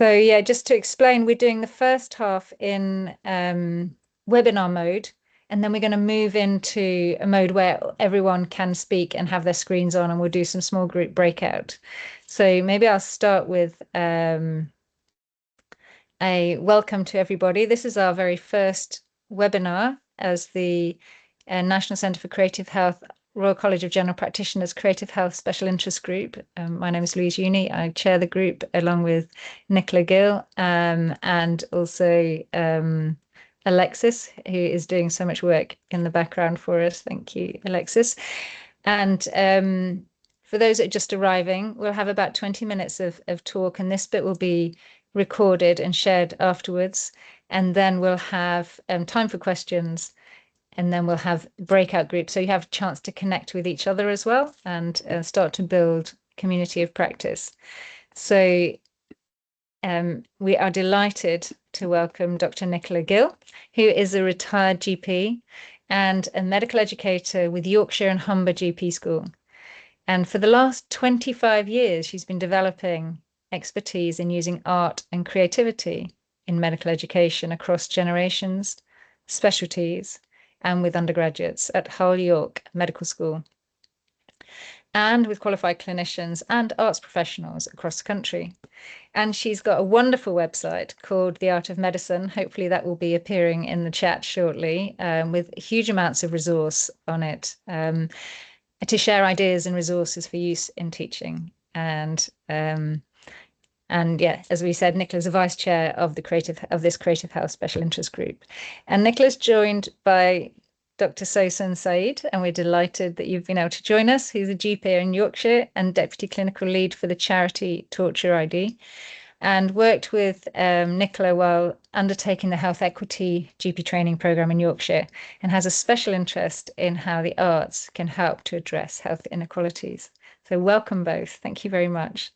So yeah, just to explain, we're doing the first half in webinar mode, and then we're going to move into a mode where everyone can speak and have their screens on, and we'll do some small group breakout. So maybe I'll start with a welcome to everybody. This is our very first webinar as the National Centre for Creative Health Royal College of General Practitioners Creative Health Special Interest Group. My name is Louise Younie. I chair the group along with Nicola Gill and also Alexis, who is doing so much work in the background for us. Thank you, Alexis. And for those that are just arriving, we'll have about 20 minutes of talk, and this bit will be recorded and shared afterwards. And then we'll have time for questions, and then we'll have breakout groups. So you have a chance to connect with each other as well and start to build community of practice. So we are delighted to welcome Dr. Nicola Gill, who is a retired GP and a medical educator with Yorkshire and Humber GP School. And for the last 25 years, she's been developing expertise in using art and creativity in medical education across generations, specialties, and with undergraduates at Hull York Medical School, and with qualified clinicians and arts professionals across the country. And she's got a wonderful website called The Art of Medicine. Hopefully that will be appearing in the chat shortly, with huge amounts of resource on it to share ideas and resources for use in teaching. And yeah, as we said, Nicola's a vice chair of this Creative Health Special Interest Group. And Nicola's joined by Dr. Sawsan Saeid, and we're delighted that you've been able to join us. He's a GP in Yorkshire and Deputy Clinical Lead for the charity Torture ID, and worked with Nicola while undertaking the Health Equity GP training programme in Yorkshire, and has a special interest in how the arts can help to address health inequalities. So welcome both. Thank you very much.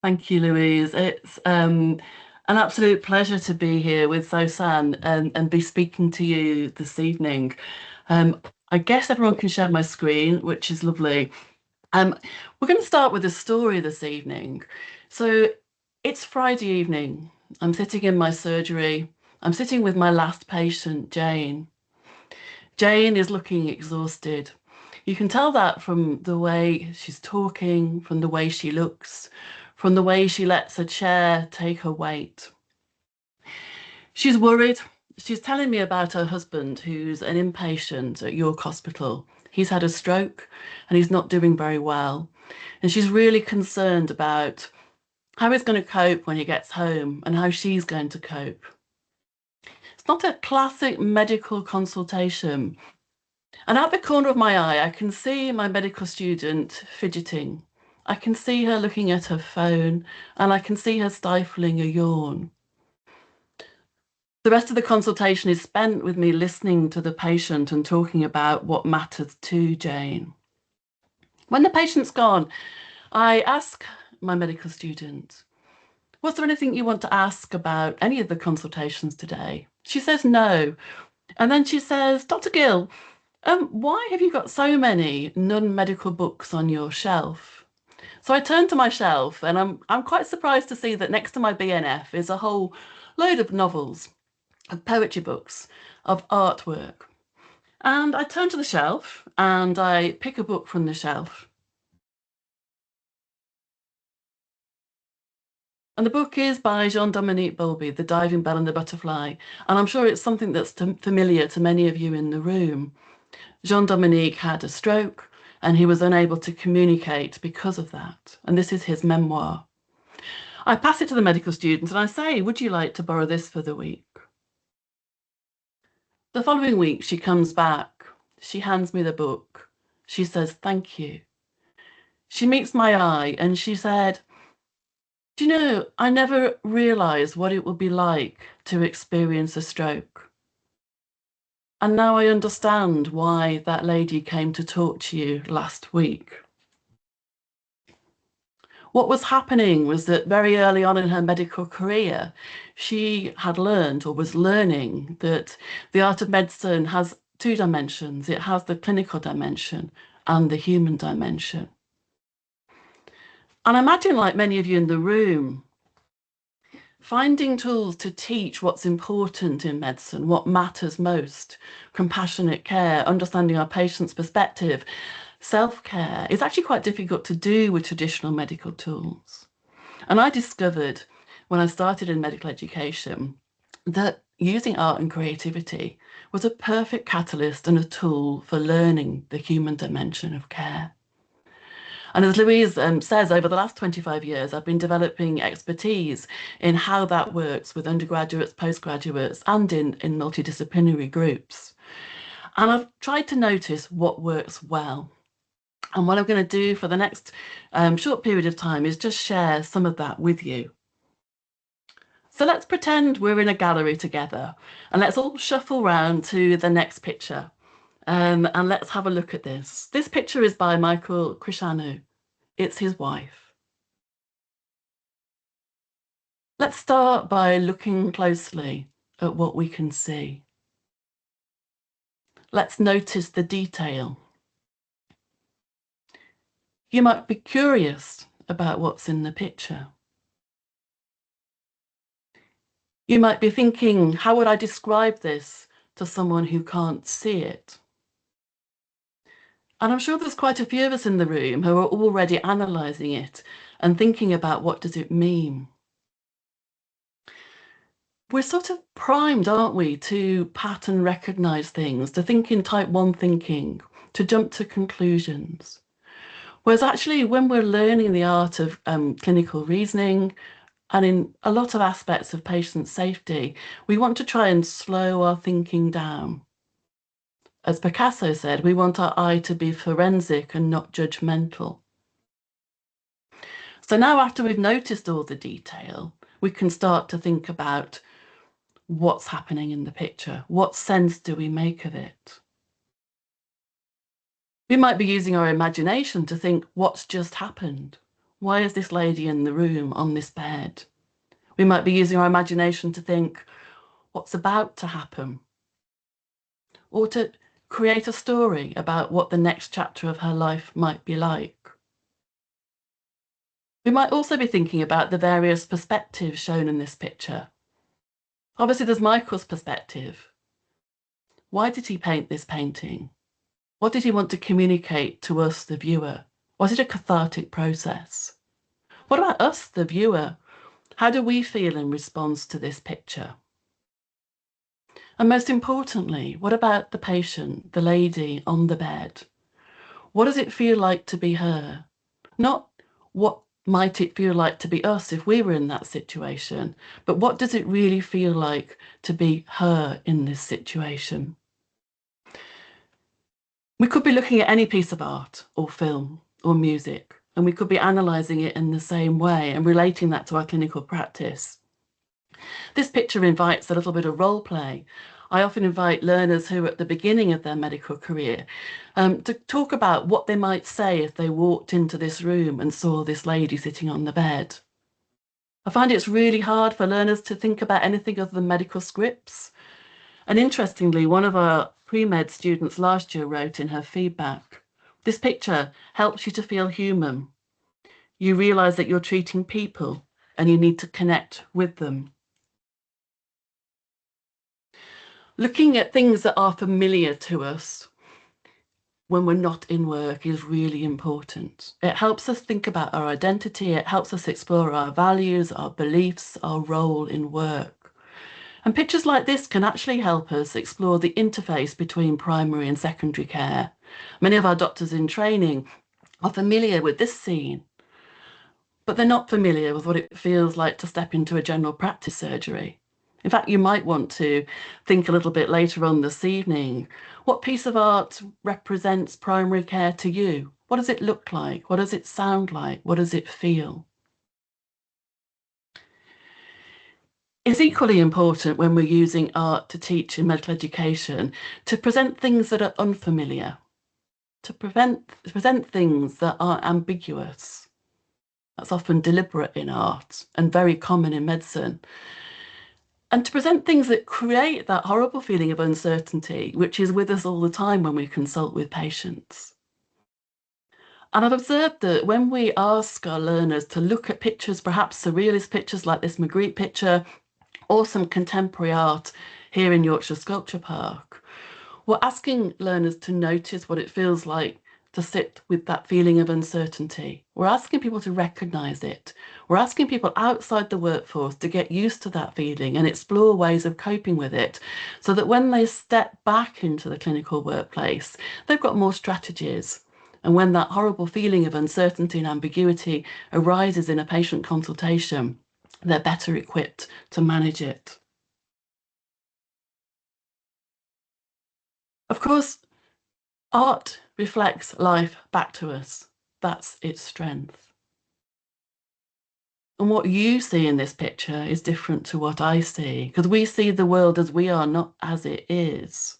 Thank you, Louise. It's an absolute pleasure to be here with Sawsan and be speaking to you this evening. I guess everyone can share my screen, which is lovely. We're going to start with a story this evening. So it's Friday evening. I'm sitting in my surgery. I'm sitting with my last patient, Jane. Jane is looking exhausted. You can tell that from the way she's talking, from the way she looks, from the way she lets her chair take her weight. She's worried. She's telling me about her husband, who's an inpatient at York Hospital. He's had a stroke and he's not doing very well. And she's really concerned about how he's going to cope when he gets home and how she's going to cope. It's not a classic medical consultation. And at the corner of my eye, I can see my medical student fidgeting. I can see her looking at her phone, and I can see her stifling a yawn. The rest of the consultation is spent with me listening to the patient and talking about what matters to Jane. When the patient's gone, I ask my medical student, was there anything you want to ask about any of the consultations today? She says no. And then she says, Dr. Gill, why have you got so many non-medical books on your shelf? So I turn to my shelf, and I'm quite surprised to see that next to my BNF is a whole load of novels, of poetry books, of artwork. And I turn to the shelf and I pick a book from the shelf. And the book is by Jean-Dominique Bowlby, The Diving Bell and the Butterfly. And I'm sure it's something that's familiar to many of you in the room. Jean-Dominique had a stroke and he was unable to communicate because of that. And this is his memoir. I pass it to the medical student and I say, would you like to borrow this for the week? The following week, she comes back. She hands me the book. She says, thank you. She meets my eye and she said, do you know, I never realised what it would be like to experience a stroke. And now I understand why that lady came to talk to you last week. What was happening was that very early on in her medical career, she had learned or was learning that the art of medicine has two dimensions. It has the clinical dimension and the human dimension. And I imagine, like many of you in the room, finding tools to teach what's important in medicine, what matters most, compassionate care, understanding our patient's perspective, self-care, is actually quite difficult to do with traditional medical tools. And I discovered when I started in medical education that using art and creativity was a perfect catalyst and a tool for learning the human dimension of care. And as Louise says, over the last 25 years, I've been developing expertise in how that works with undergraduates, postgraduates, and in multidisciplinary groups. And I've tried to notice what works well. And what I'm going to do for the next short period of time is just share some of that with you. So let's pretend we're in a gallery together, and let's all shuffle round to the next picture. And let's have a look at this. This picture is by Michael Krishanu. It's his wife. Let's start by looking closely at what we can see. Let's notice the detail. You might be curious about what's in the picture. You might be thinking, how would I describe this to someone who can't see it? And I'm sure there's quite a few of us in the room who are already analysing it and thinking about what does it mean. We're sort of primed, aren't we, to pattern recognise things, to think in type 1 thinking, to jump to conclusions. Whereas actually, when we're learning the art of clinical reasoning, and in a lot of aspects of patient safety, we want to try and slow our thinking down. As Picasso said, we want our eye to be forensic and not judgmental. So now, after we've noticed all the detail, we can start to think about what's happening in the picture. What sense do we make of it? We might be using our imagination to think, what's just happened? Why is this lady in the room on this bed? We might be using our imagination to think, what's about to happen? Or to create a story about what the next chapter of her life might be like. We might also be thinking about the various perspectives shown in this picture. Obviously, there's Michael's perspective. Why did he paint this painting? What did he want to communicate to us, the viewer? Was it a cathartic process? What about us, the viewer? How do we feel in response to this picture? And most importantly, what about the patient, the lady on the bed? What does it feel like to be her? Not what might it feel like to be us if we were in that situation, but what does it really feel like to be her in this situation? We could be looking at any piece of art or film or music, and we could be analysing it in the same way and relating that to our clinical practice. This picture invites a little bit of role play. I often invite learners who are at the beginning of their medical career to talk about what they might say if they walked into this room and saw this lady sitting on the bed. I find it's really hard for learners to think about anything other than medical scripts. And interestingly, one of our pre-med students last year wrote in her feedback, this picture helps you to feel human. You realise that you're treating people and you need to connect with them. Looking at things that are familiar to us when we're not in work is really important. It helps us think about our identity. It helps us explore our values, our beliefs, our role in work. And pictures like this can actually help us explore the interface between primary and secondary care. Many of our doctors in training are familiar with this scene, but they're not familiar with what it feels like to step into a general practice surgery. In fact, you might want to think a little bit later on this evening, what piece of art represents primary care to you? What does it look like? What does it sound like? What does it feel? It's equally important when we're using art to teach in medical education to present things that are unfamiliar, to present things that are ambiguous. That's often deliberate in art and very common in medicine. And to present things that create that horrible feeling of uncertainty, which is with us all the time when we consult with patients. And I've observed that when we ask our learners to look at pictures, perhaps surrealist pictures like this Magritte picture, or some contemporary art here in Yorkshire Sculpture Park, we're asking learners to notice what it feels like to sit with that feeling of uncertainty. We're asking people to recognise it. We're asking people outside the workforce to get used to that feeling and explore ways of coping with it, so that when they step back into the clinical workplace, they've got more strategies. And when that horrible feeling of uncertainty and ambiguity arises in a patient consultation, they're better equipped to manage it. Of course, art reflects life back to us. That's its strength. And what you see in this picture is different to what I see, because we see the world as we are, not as it is.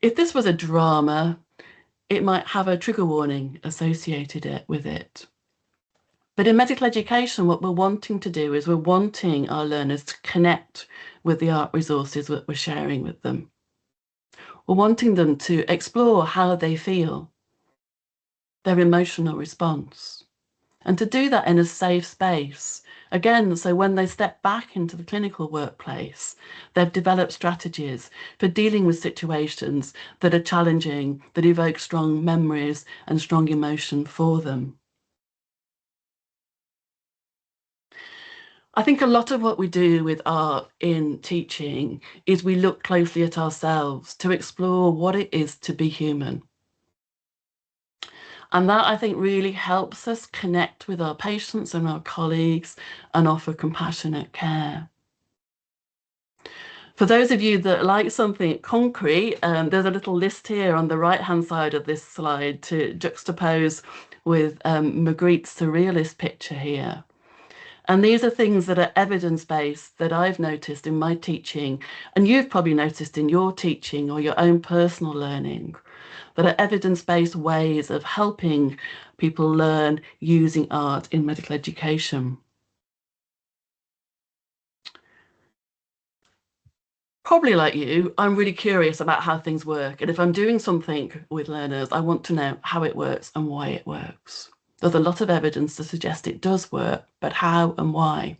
If this was a drama, it might have a trigger warning associated with it. But in medical education, what we're wanting to do is we're wanting our learners to connect with the art resources that we're sharing with them. We're wanting them to explore how they feel, their emotional response, and to do that in a safe space. Again, so when they step back into the clinical workplace, they've developed strategies for dealing with situations that are challenging, that evoke strong memories and strong emotion for them. I think a lot of what we do with art in teaching is we look closely at ourselves to explore what it is to be human. And that, I think, really helps us connect with our patients and our colleagues and offer compassionate care. For those of you that like something concrete, there's a little list here on the right-hand side of this slide to juxtapose with Magritte's surrealist picture here. And these are things that are evidence-based that I've noticed in my teaching, and you've probably noticed in your teaching or your own personal learning, that are evidence-based ways of helping people learn using art in medical education. Probably like you, I'm really curious about how things work. And if I'm doing something with learners, I want to know how it works and why it works. There's a lot of evidence to suggest it does work, but how and why?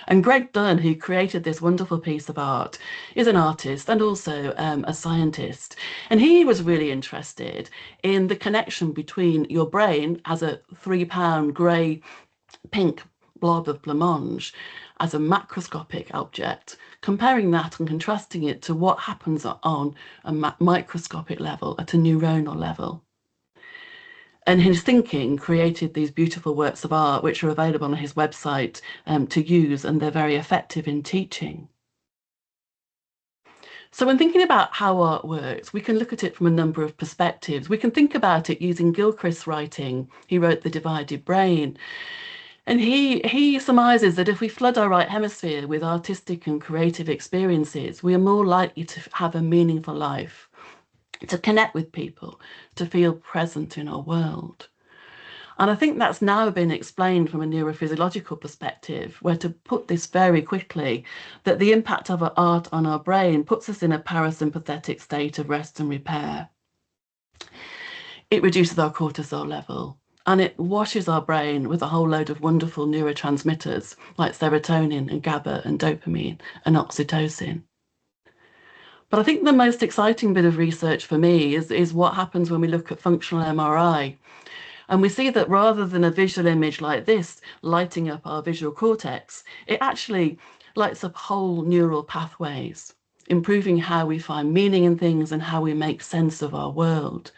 And Greg Dunn, who created this wonderful piece of art, is an artist and also a scientist. And he was really interested in the connection between your brain as a 3-pound grey pink blob of blancmange as a macroscopic object, comparing that and contrasting it to what happens on a microscopic level at a neuronal level. And his thinking created these beautiful works of art, which are available on his website to use, and they're very effective in teaching. So when thinking about how art works, we can look at it from a number of perspectives. We can think about it using Gilchrist's writing. He wrote The Divided Brain. And he surmises that if we flood our right hemisphere with artistic and creative experiences, we are more likely to have a meaningful life, to connect with people, to feel present in our world. And I think that's now been explained from a neurophysiological perspective, where, to put this very quickly, that the impact of our art on our brain puts us in a parasympathetic state of rest and repair. It reduces our cortisol level, and it washes our brain with a whole load of wonderful neurotransmitters like serotonin and GABA and dopamine and oxytocin. But I think the most exciting bit of research for me is what happens when we look at functional MRI. And we see that rather than a visual image like this lighting up our visual cortex, it actually lights up whole neural pathways, improving how we find meaning in things and how we make sense of our world.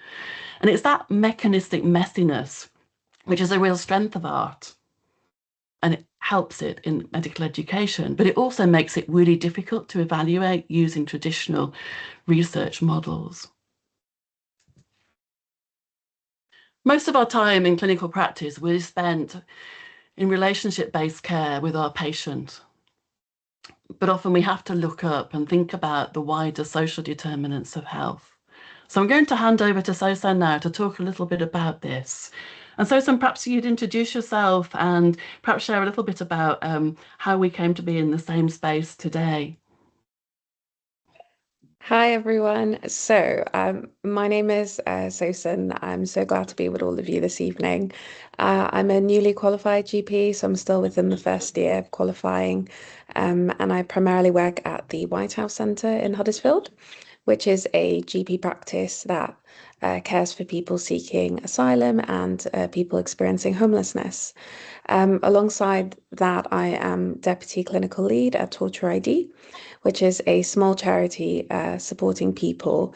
And it's that mechanistic messiness which is a real strength of art. And it helps it in medical education, but it also makes it really difficult to evaluate using traditional research models. Most of our time in clinical practice we spent in relationship-based care with our patient. But often we have to look up and think about the wider social determinants of health. So I'm going to hand over to Sawsan now to talk a little bit about this. And Sawsan, perhaps you'd introduce yourself and perhaps share a little bit about how we came to be in the same space today. Hi everyone. My name is Sawsan. I'm so glad to be with all of you this evening. I'm a newly qualified GP, so I'm still within the first year of qualifying, and I primarily work at the White House Centre in Huddersfield, which is a GP practice that cares for people seeking asylum and people experiencing homelessness. Alongside that, I am Deputy Clinical Lead at Torture ID, which is a small charity supporting people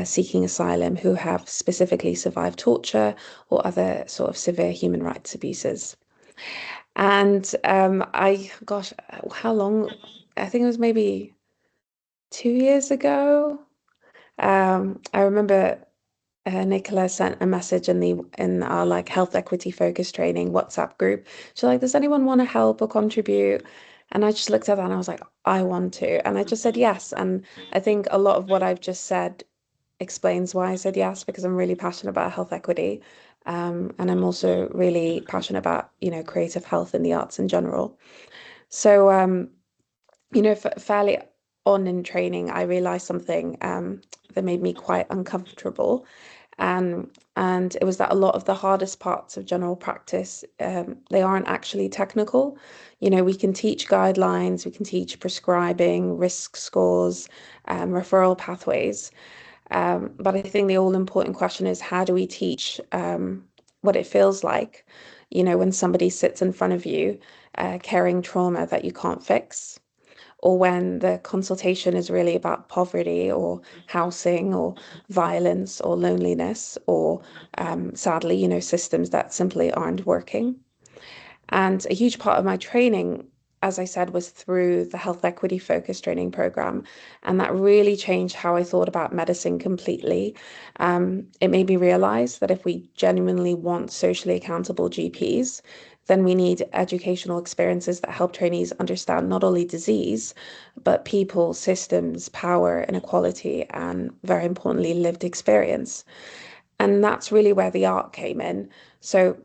seeking asylum who have specifically survived torture or other sort of severe human rights abuses. And gosh, how long? I think it was maybe 2 years ago. I remember Nicola sent a message in our like health equity focus training WhatsApp group. She's like, "Does anyone want to help or contribute?" And I just looked at that and I was like, "I want to." And I just said yes. And I think a lot of what I've just said explains why I said yes, because I'm really passionate about health equity. And I'm also really passionate about, creative health and the arts in general. So, fairly on in training, I realized something that made me quite uncomfortable. And it was that a lot of the hardest parts of general practice, they aren't actually technical. We can teach guidelines, we can teach prescribing, risk scores, referral pathways. But I think the all important question is how do we teach what it feels like, when somebody sits in front of you carrying trauma that you can't fix, or when the consultation is really about poverty or housing or violence or loneliness or sadly, systems that simply aren't working. And a huge part of my training, as I said, was through the health equity focus training program. And that really changed how I thought about medicine completely. It made me realize that if we genuinely want socially accountable GPs, then we need educational experiences that help trainees understand not only disease, but people, systems, power, inequality, and very importantly, lived experience. And that's really where the art came in. So,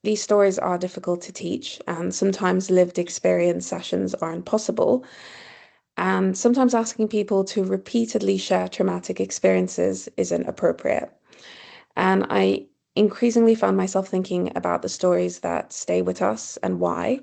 these stories are difficult to teach, and sometimes lived experience sessions are impossible. And sometimes asking people to repeatedly share traumatic experiences isn't appropriate. And I increasingly found myself thinking about the stories that stay with us and why.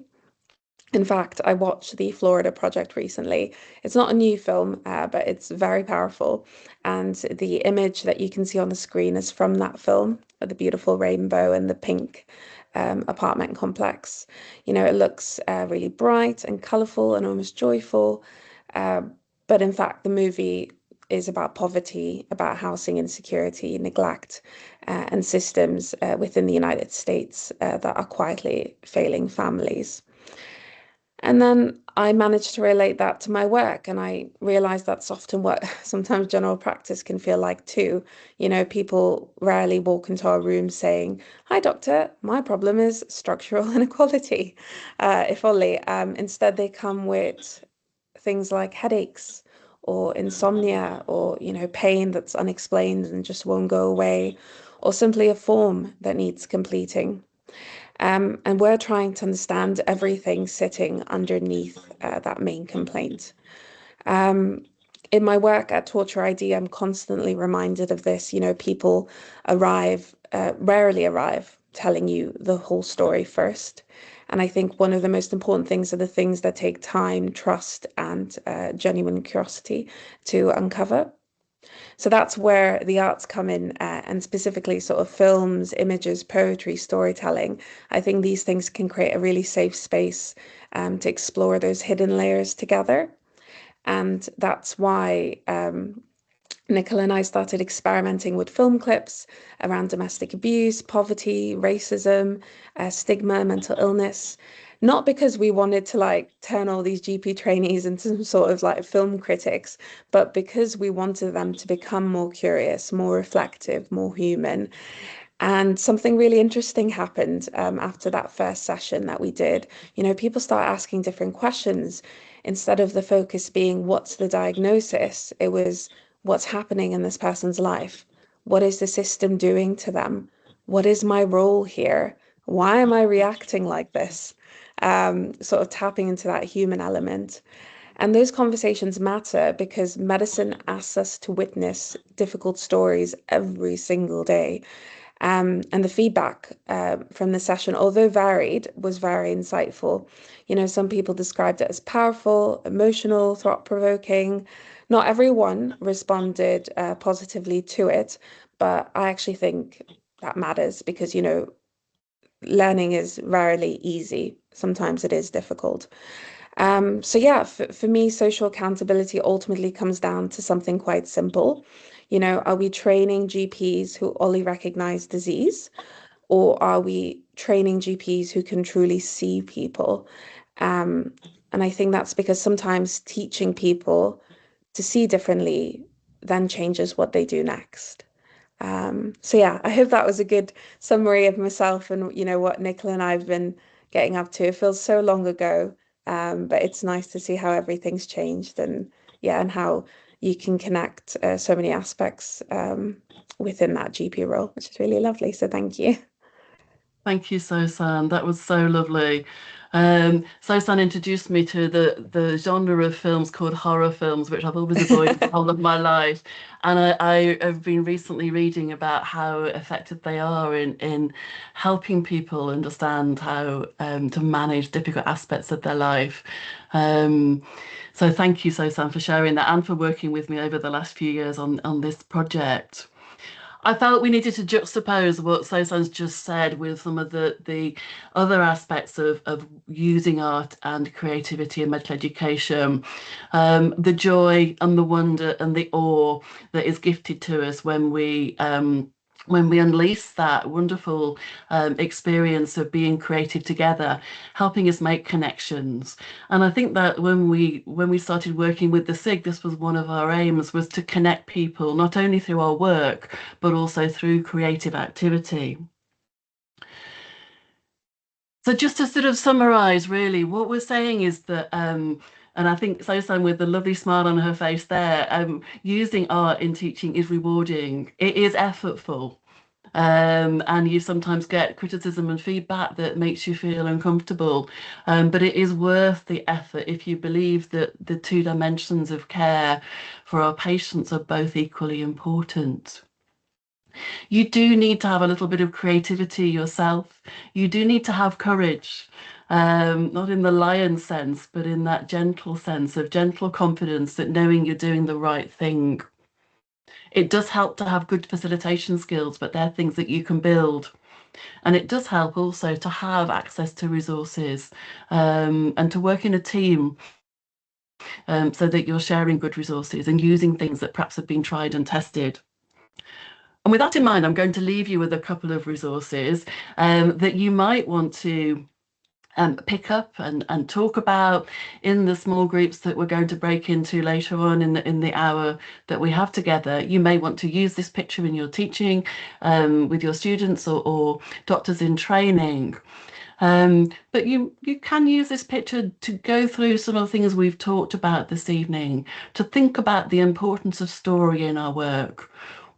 In fact, I watched the Florida Project recently. It's not a new film, but it's very powerful. And the image that you can see on the screen is from that film, the beautiful rainbow and the pink apartment complex. It looks really bright and colorful and almost joyful. Uh, but in fact, the movie is about poverty, about housing insecurity, neglect, and systems within the United States that are quietly failing families. And then I managed to relate that to my work, and I realized that's often what sometimes general practice can feel like too. People rarely walk into our room saying, "Hi, doctor, my problem is structural inequality," if only. Instead, they come with things like headaches or insomnia or, pain that's unexplained and just won't go away, or simply a form that needs completing. And we're trying to understand everything sitting underneath that main complaint. Um, in my work at Torture ID, I'm constantly reminded of this. People rarely arrive telling you the whole story first. And I think one of the most important things are the things that take time, trust, and genuine curiosity to uncover. So that's where the arts come in, and specifically sort of films, images, poetry, storytelling. I think these things can create a really safe space to explore those hidden layers together. And that's why Nicola and I started experimenting with film clips around domestic abuse, poverty, racism, stigma, mental illness. Not because we wanted to like turn all these GP trainees into some sort of like film critics, but because we wanted them to become more curious, more reflective, more human. And something really interesting happened after that first session that we did. People start asking different questions. Instead of the focus being what's the diagnosis, it was what's happening in this person's life. What is the system doing to them? What is my role here? Why am I reacting like this? Sort of tapping into that human element. And those conversations matter because medicine asks us to witness difficult stories every single day. And the feedback from the session, although varied, was very insightful. You know, some people described it as powerful, emotional, thought-provoking. Not everyone responded positively to it, but I actually think that matters because, you know, learning is rarely easy. Sometimes it is difficult. So yeah, for me, social accountability ultimately comes down to something quite simple. You know, are we training GPs who only recognize disease, or are we training GPs who can truly see people? Um, and I think that's because sometimes teaching people to see differently then changes what they do next. So yeah, I hope that was a good summary of myself and you know what Nicola and I've been getting up to. It feels so long ago, but it's nice to see how everything's changed and yeah, and how you can connect so many aspects within that GP role, which is really lovely. So thank you. Thank you, Sawsan. That was so lovely. Sawsan introduced me to the genre of films called horror films, which I've always avoided the whole of my life. And I have been recently reading about how effective they are in helping people understand how to manage difficult aspects of their life. So thank you, Sawsan, for sharing that and for working with me over the last few years on this project. I felt we needed to juxtapose what Sawsan's just said with some of the other aspects of using art and creativity in medical education. The joy and the wonder and the awe that is gifted to us when we unleash that wonderful experience of being creative together, helping us make connections. And I think that when we started working with the SIG, this was one of our aims, was to connect people, not only through our work, but also through creative activity. So just to sort of summarize, really, what we're saying is that, and I think Sawsan with the lovely smile on her face there, using art in teaching is rewarding. It is effortful. And you sometimes get criticism and feedback that makes you feel uncomfortable. But it is worth the effort if you believe that the two dimensions of care for our patients are both equally important. You do need to have a little bit of creativity yourself. You do need to have courage, not in the lion sense, but in that gentle sense of gentle confidence that knowing you're doing the right thing. It does help to have good facilitation skills, but they're things that you can build. And it does help also to have access to resources and to work in a team so that you're sharing good resources and using things that perhaps have been tried and tested. And with that in mind, I'm going to leave you with a couple of resources that you might want to pick up and talk about in the small groups that we're going to break into later on in the hour that we have together. You may want to use this picture in your teaching with your students or doctors in training. But you can use this picture to go through some of the things we've talked about this evening, to think about the importance of story in our work.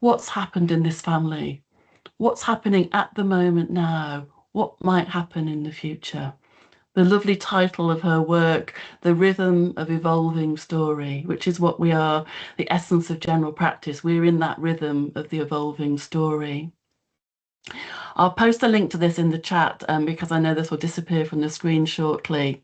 What's happened in this family? What's happening at the moment now? What might happen in the future? The lovely title of her work, The Rhythm of Evolving Story, which is what we are, the essence of general practice. We're in that rhythm of the evolving story. I'll post a link to this in the chat because I know this will disappear from the screen shortly.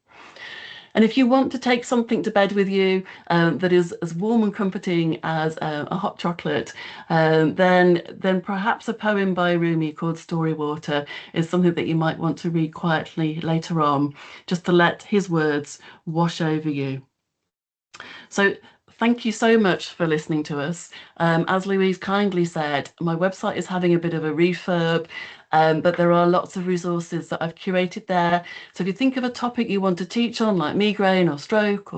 And if you want to take something to bed with you that is as warm and comforting as a hot chocolate, then perhaps a poem by Rumi called Story Water is something that you might want to read quietly later on, just to let his words wash over you. So thank you so much for listening to us. As Louise kindly said, my website is having a bit of a refurb, but there are lots of resources that I've curated there. So if you think of a topic you want to teach on, like migraine or stroke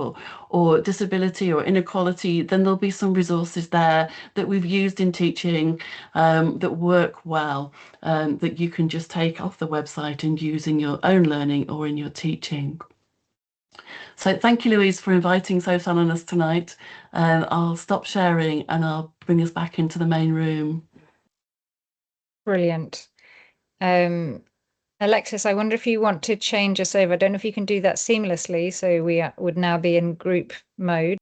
or disability or inequality, then there'll be some resources there that we've used in teaching that work well, that you can just take off the website and use in your own learning or in your teaching. So thank you, Louise, for inviting Sawsan on us tonight. I'll stop sharing and I'll bring us back into the main room. Brilliant. And Alexis, I wonder if you want to change us over. I don't know if you can do that seamlessly, so we would now be in group mode.